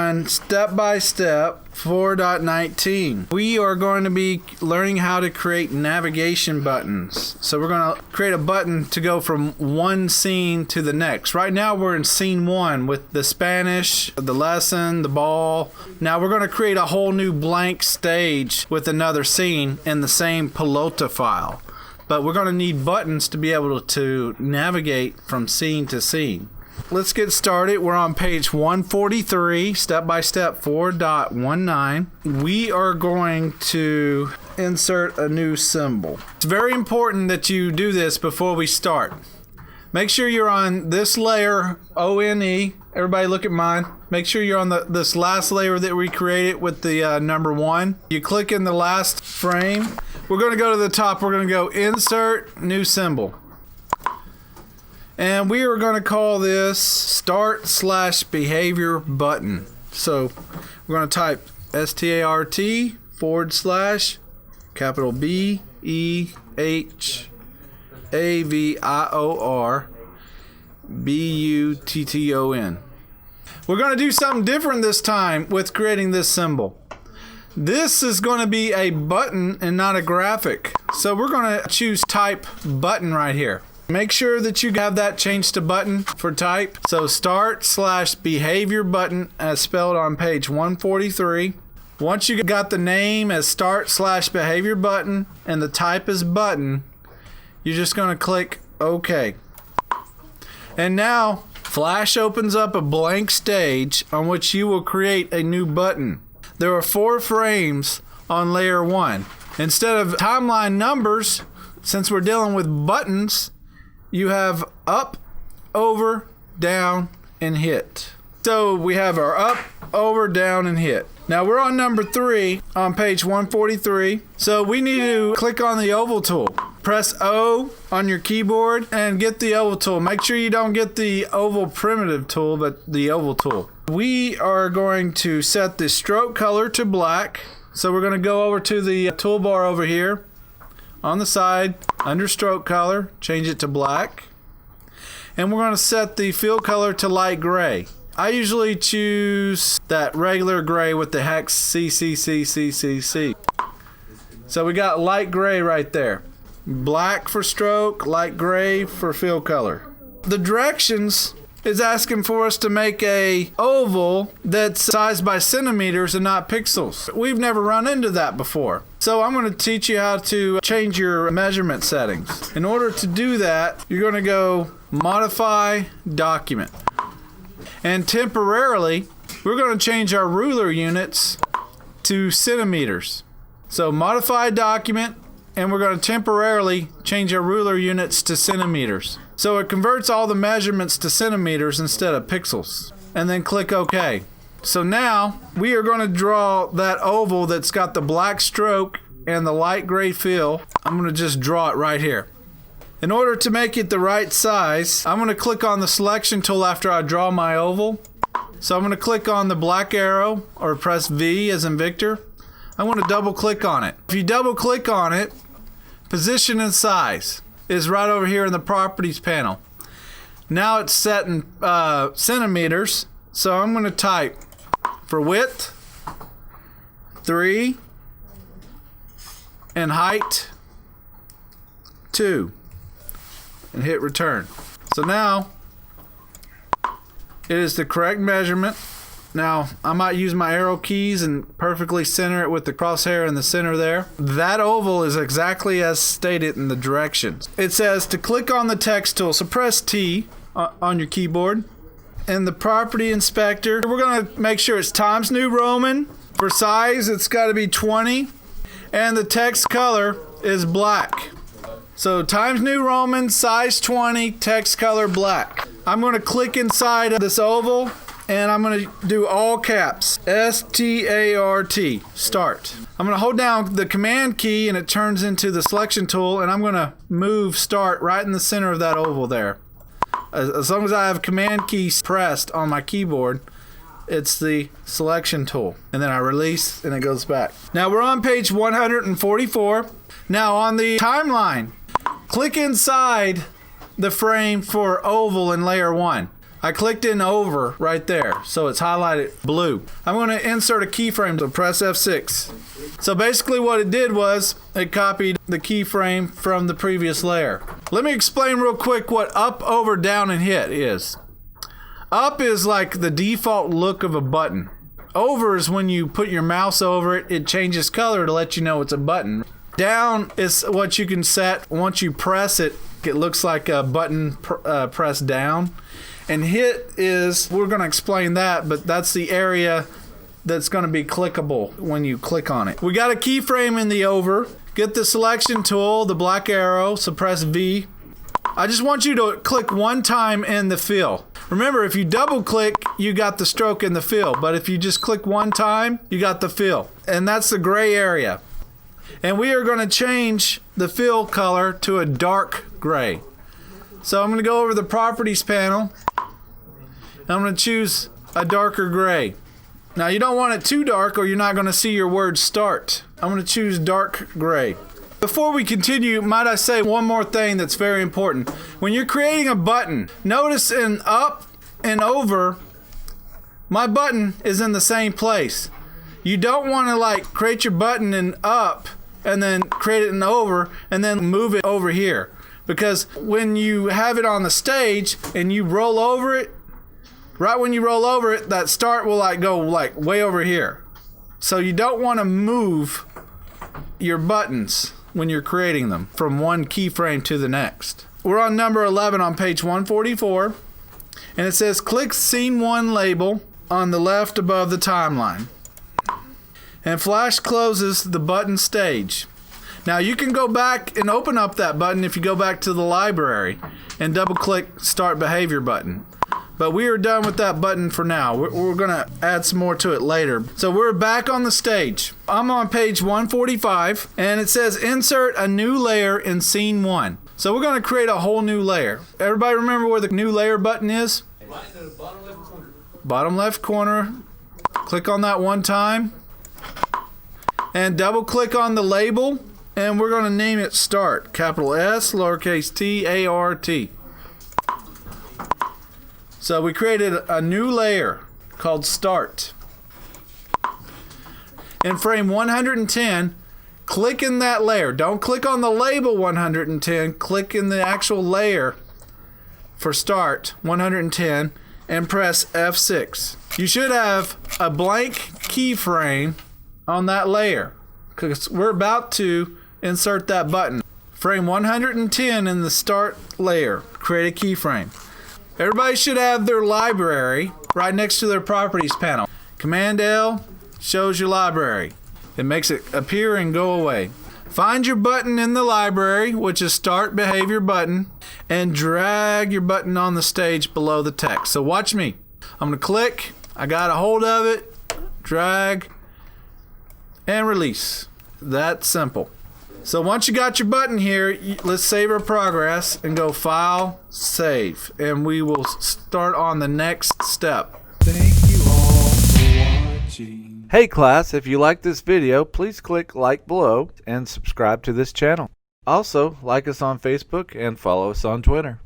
on step-by-step 4.19. We are going to be learning how to create navigation buttons. So we're going to create a button to go from one scene to the next. Right now we're in scene 1 with the Spanish, the lesson, the ball. Now we're going to create a whole new blank stage with another scene in the same pelota file. But we're going to need buttons to be able to navigate from scene to scene. Let's get started. We're on page 143, step-by-step 4.19. We are going to insert a new symbol. It's very important that you do this before we start. Make sure you're on this layer, O-N-E. Everybody look at mine. Make sure you're on this last layer that we created with the number 1. You click in the last frame. We're going to go to the top. We're going to go Insert, New Symbol. And we are going to call this Start/Behavior Button. So we're going to type START capital BEHAVIOR BUTTON. We're going to do something different this time with creating this symbol. This is going to be a button and not a graphic. So we're going to choose type button right here. Make sure that you have that changed to button for type. So Start/Behavior Button as spelled on page 143. Once you got the name as Start/Behavior Button and the type is button, you're just going to click OK. And now Flash opens up a blank stage on which you will create a new button. There are 4 frames on layer 1. Instead of timeline numbers, since we're dealing with buttons, you have up, over, down, and hit. So we have our up, over, down, and hit. Now we're on number 3 on page 143. So we need to click on the oval tool. Press O on your keyboard and get the oval tool. Make sure you don't get the oval primitive tool, but the oval tool. We are going to set the stroke color to black. So we're going to go over to the toolbar over here. On the side, under stroke color, change it to black. And we're going to set the fill color to light gray. I usually choose that regular gray with the hex CCCCCC. So we got light gray right there. Black for stroke, light gray for fill color. The directions is asking for us to make a oval that's sized by centimeters and not pixels. We've never run into that before. So I'm going to teach you how to change your measurement settings. In order to do that, you're going to go Modify Document. And temporarily, we're going to change our ruler units to centimeters. So Modify Document, and we're going to temporarily change our ruler units to centimeters. So it converts all the measurements to centimeters instead of pixels. And then click OK. So now we are going to draw that oval that's got the black stroke and the light gray fill. I'm going to just draw it right here. In order to make it the right size, I'm going to click on the selection tool after I draw my oval. So I'm going to click on the black arrow or press V as in Victor. I'm going to double click on it. If you double click on it, position and size is right over here in the properties panel. Now it's set in centimeters. So I'm going to type for width 3 and height 2 and hit return. So now it is the correct measurement. Now I might use my arrow keys and perfectly center it with the crosshair in the center there. That oval is exactly as stated in the directions. It says to click on the text tool. So press T on your keyboard. In the property inspector, we're going to make sure it's Times New Roman. For size, it's got to be 20. And the text color is black. So Times New Roman, size 20, text color black. I'm going to click inside of this oval and I'm going to do all caps. S-T-A-R-T. Start. I'm going to hold down the command key and it turns into the selection tool and I'm going to move start right in the center of that oval there. As long as I have command key pressed on my keyboard, it's the selection tool. And then I release and it goes back. Now we're on page 144. Now on the timeline, click inside the frame for oval in layer 1. I clicked in over right there, so it's highlighted blue. I'm going to insert a keyframe, so press F6. So basically what it did was it copied the keyframe from the previous layer. Let me explain real quick what up, over, down, and hit is. Up is like the default look of a button. Over is when you put your mouse over it, it changes color to let you know it's a button. Down is what you can set. Once you press it, it looks like a button pressed down. And hit is, we're going to explain that, but that's the area that's going to be clickable when you click on it. We got a keyframe in the over. Get the selection tool, the black arrow, so press V. I just want you to click one time in the fill. Remember, if you double click, you got the stroke in the fill, but if you just click one time, you got the fill. And that's the gray area. And we are going to change the fill color to a dark gray. So I'm going to go over the properties panel. I'm going to choose a darker gray. Now you don't want it too dark or you're not going to see your word start. I'm going to choose dark gray. Before we continue, might I say one more thing that's very important. When you're creating a button, notice in up and over, my button is in the same place. You don't want to like create your button in up and then create it in over and then move it over here. Because when you have it on the stage and you roll over it, right when you roll over it, that start will like go like way over here. So you don't want to move your buttons when you're creating them from one keyframe to the next. We're on number 11 on page 144, and it says click Scene 1 label on the left above the timeline. And Flash closes the button stage. Now you can go back and open up that button if you go back to the library and double click Start Behavior button. But we are done with that button for now. We're going to add some more to it later. So we're back on the stage. I'm on page 145, and it says insert a new layer in Scene 1. So we're going to create a whole new layer. Everybody remember where the new layer button is? Right in the bottom left corner. Bottom left corner. Click on that one time. And double click on the label. And we're going to name it Start. Capital S, lowercase t, A-R-T. So we created a new layer called Start. In frame 110, click in that layer. Don't click on the label 110. Click in the actual layer for Start 110 and press F6. You should have a blank keyframe on that layer because we're about to insert that button. Frame 110 in the Start layer. Create a keyframe. Everybody should have their library right next to their properties panel. Command L shows your library. It makes it appear and go away. Find your button in the library, which is Start Behavior button, and drag your button on the stage below the text. So watch me. I'm going to click. I got a hold of it. Drag. And release. That simple. So once you got your button here, let's save our progress and go File, Save. And we will start on the next step. Thank you all for watching. Hey class, if you like this video, please click like below and subscribe to this channel. Also, like us on Facebook and follow us on Twitter.